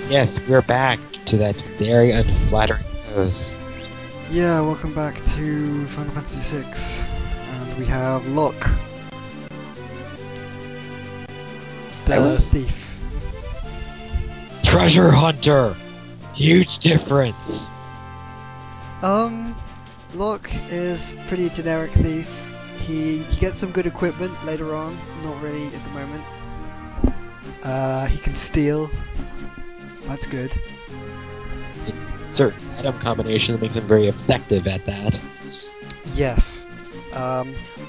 Yes, we're back to that very unflattering pose. Yeah, welcome back to Final Fantasy VI, and we have Locke, the thief. Treasure hunter! Huge difference! Locke is pretty generic thief. He gets some good equipment later on, not really at the moment. He can steal. That's good. It's a certain item combination that makes him very effective at that. Yes.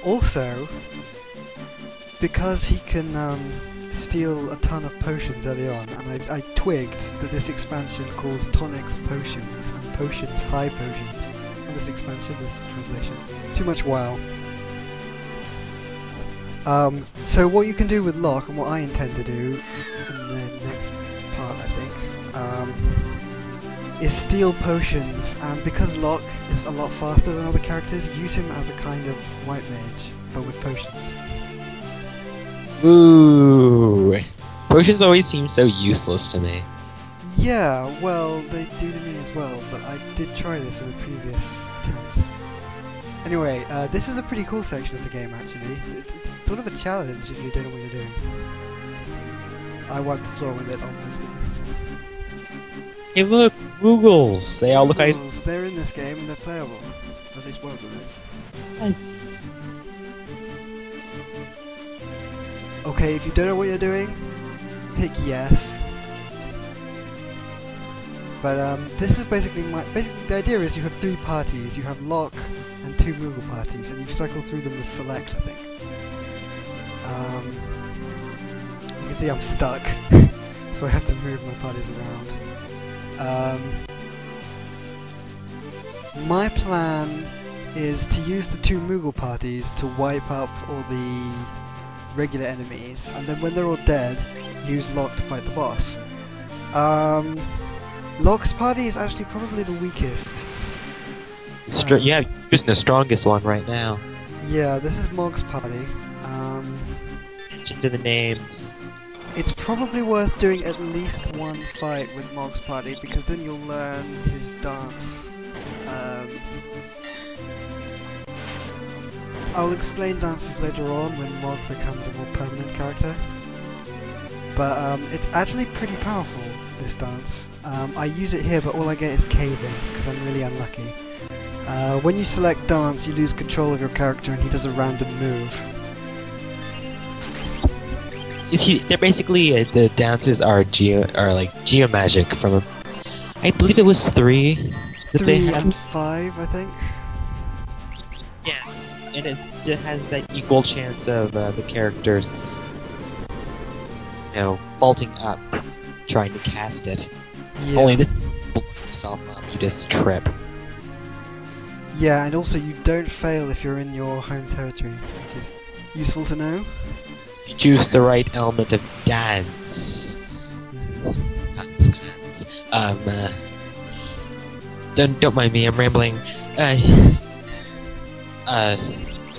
Also, because he can steal a ton of potions early on, and I twigged that this expansion calls tonics potions and potions high potions. And this expansion, this translation, too much wow. So what you can do with Locke, and what I intend to do in the next part, I think, is steal potions, and because Locke is a lot faster than other characters, use him as a kind of white mage, but with potions. Ooh! Potions always seem so useless to me. Yeah, well, they do to me as well, but I did try this in a previous attempt. Anyway, this is a pretty cool section of the game, actually. It's sort of a challenge if you don't know what you're doing. I wiped the floor with it, obviously. Hey look! Moogles! They all look like... Moogles, they're in this game and they're playable. At least one of them is. Yes. Okay, if you don't know what you're doing, pick yes. But this is basically the idea is you have 3 parties. You have Locke and 2 Moogle parties, and you cycle through them with select, I think. You can see I'm stuck, so I have to move my parties around. My plan is to use the 2 Moogle parties to wipe up all the regular enemies, and then when they're all dead, use Locke to fight the boss. Locke's party is actually probably the weakest. Yeah, you're using the strongest one right now. Yeah, this is Mog's party. Attention to the names. It's probably worth doing at least one fight with Mog's party, because then you'll learn his dance. I'll explain dances later on when Mog becomes a more permanent character. But it's actually pretty powerful, this dance. I use it here, but all I get is caving, because I'm really unlucky. When you select dance, you lose control of your character and he does a random move. They're basically the dances are like geomagic from I believe it was 3 that 3 they had. and 5, I think. Yes, and it has that equal chance of the characters, vaulting up, trying to cast it. Yeah. Only this, blow yourself up, you just trip. Yeah, and also you don't fail if you're in your home territory, which is useful to know. If you choose the right element of dance. Don't mind me, I'm rambling.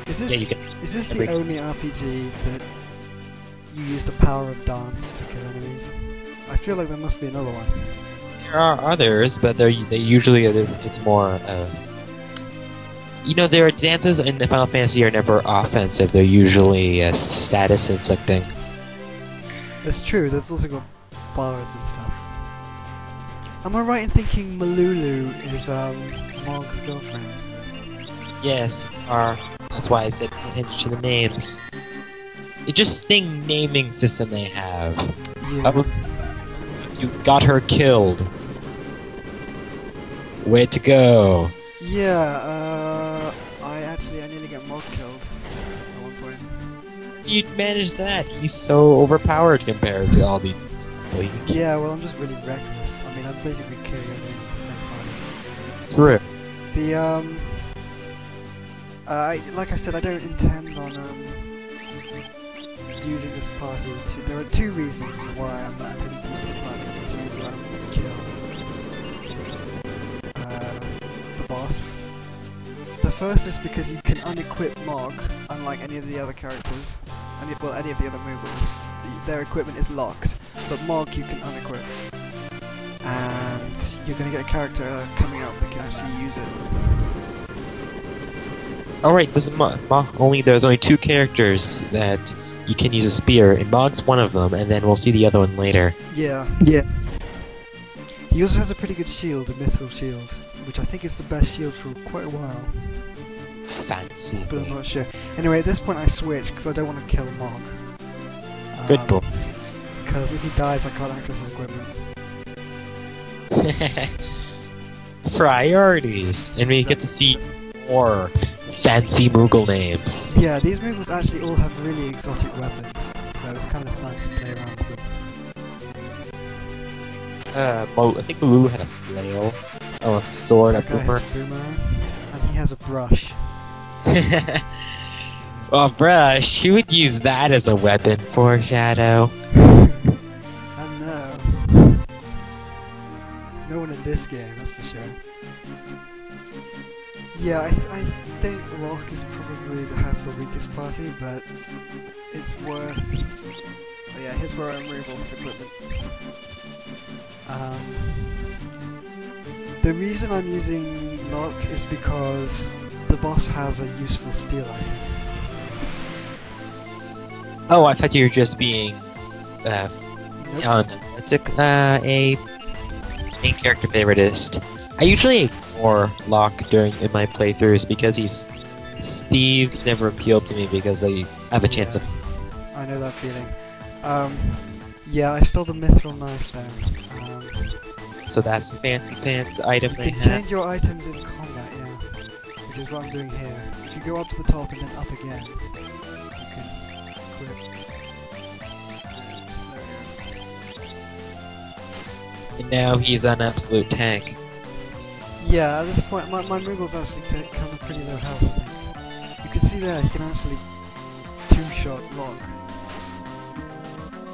Is this, yeah, you can is this the only RPG that you use the power of dance to kill enemies? I feel like there must be another one. There are others, but they usually it's more. Their dances in the Final Fantasy are never offensive. They're usually status inflicting. That's true. There's also got bards and stuff. Am I right in thinking Malulu is Mog's girlfriend? Yes, that's why I said pay attention to the names. Interesting naming system they have. Yeah. You got her killed. Way to go. Yeah, I nearly get Mog killed at one point. You managed that. He's so overpowered compared to all the people. Yeah, well, I'm just really reckless. I mean, I'm basically killing everything with the same party. True. Like I said, I don't intend on using this party to... There are 2 reasons why I'm not intending to use this party to kill the boss. The first is because you can unequip Mog, unlike any of the other characters. Any of the other Moogles. Their equipment is locked, but Mog you can unequip. and you're going to get a character coming up that can actually use it. Alright, there's only 2 characters that you can use a spear, and Mog's one of them, and then we'll see the other one later. Yeah. He also has a pretty good shield, a mithril shield, which I think is the best shield for quite a while. Fancy. But I'm not sure. Anyway, at this point I switch, because I don't want to kill Mog. Good boy. Because if he dies I can't access his equipment. Priorities! And we get to see more fancy Moogle names. Yeah, these Moogles actually all have really exotic weapons, so it's kind of fun to play around with them. I think Lulu had a flail. Oh, a sword, That a guy has boomer. a boomerang, and he has a brush. Well, brush, who would use that as a weapon for Shadow? I know. No one in this game, that's for sure. Yeah, I think Locke is probably has the weakest party, but it's worth... Oh yeah, here's where I removal his equipment. The reason I'm using Locke is because the boss has a useful steel item. Oh, I thought you were just being, Nope. it's a main character favoritist. I usually ignore Locke in my playthroughs because thieves never appealed to me because I have a chance of... I know that feeling. Yeah, I stole the mithril knife there. So that's the fancy pants item You they can have. change your items in combat, yeah. Which is what I'm doing here. If you go up to the top and then up again, you can equip. And now he's an absolute tank. Yeah, at this point, my Moogle's actually kind of pretty low health, I think. You can see there, he can actually two-shot Locke.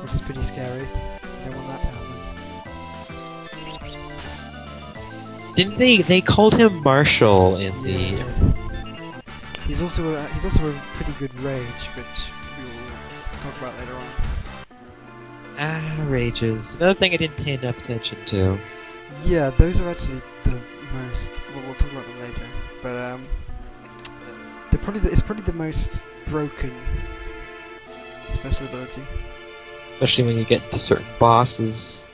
Which is pretty scary. Don't want that to happen. Didn't they called him Marshall in Yeah, the... he did. He's also a pretty good rage, which we will talk about later on. Rages. Another thing I didn't pay enough attention to. Yeah, those are actually the most... Well, we'll talk about them later. But, it's probably the most broken special ability. Especially when you get to certain bosses.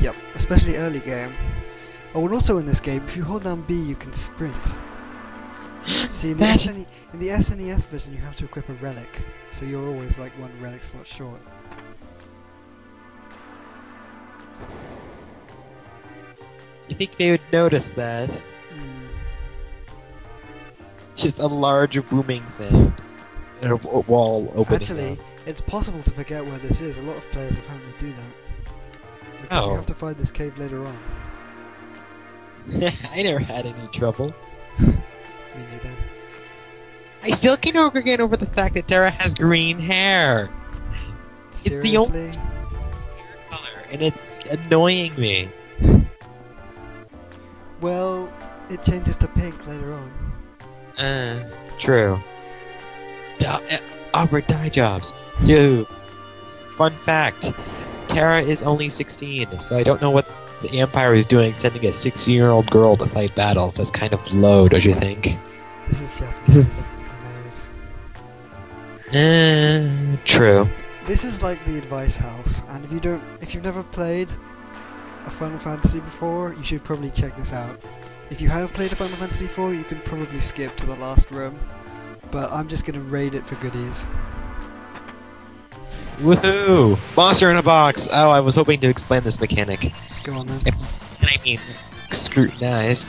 Yep, especially early game. Oh, and also in this game, if you hold down B, you can sprint. See, in the, in the SNES version, you have to equip a relic, so you're always like one relic slot short. You think they would notice that? It's just a large booming sound. And a wall opening. Actually, it's possible to forget where this is. A lot of players apparently do that. Because you have to find this cave later on. I never had any trouble. Me neither. I still can't get over the fact that Terra has green hair. Seriously? It's the only hair color, and it's annoying me. Well, it changes to pink later on. True. Awkward dye jobs. Dude. Fun fact. Terra is only 16, so I don't know what the Empire is doing sending a 16-year-old girl to fight battles. That's kind of low, don't you think? This is Japanese. Who knows? True. This is like the advice house, and if you've never played a Final Fantasy before, you should probably check this out. If you have played a Final Fantasy 4, you can probably skip to the last room, but I'm just gonna raid it for goodies. Woohoo! Monster in a box! Oh, I was hoping to explain this mechanic. Go on then. And I mean, scrutinize.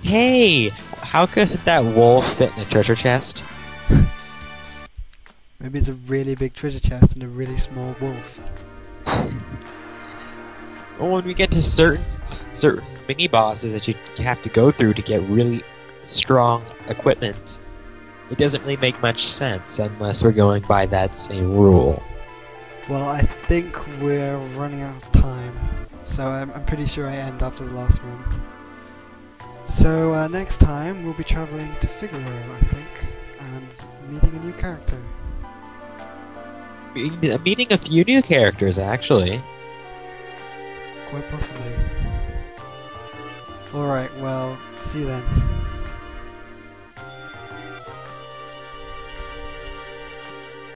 Hey! How could that wolf fit in a treasure chest? Maybe it's a really big treasure chest and a really small wolf. Well, when we get to certain mini bosses that you have to go through to get really strong equipment, it doesn't really make much sense unless we're going by that same rule. Well, I think we're running out of time, so I'm pretty sure I end after the last room. So next time we'll be travelling to Figaro, I think, and meeting a new character. Meeting a few new characters, actually. quite possibly. Alright, well, see you then.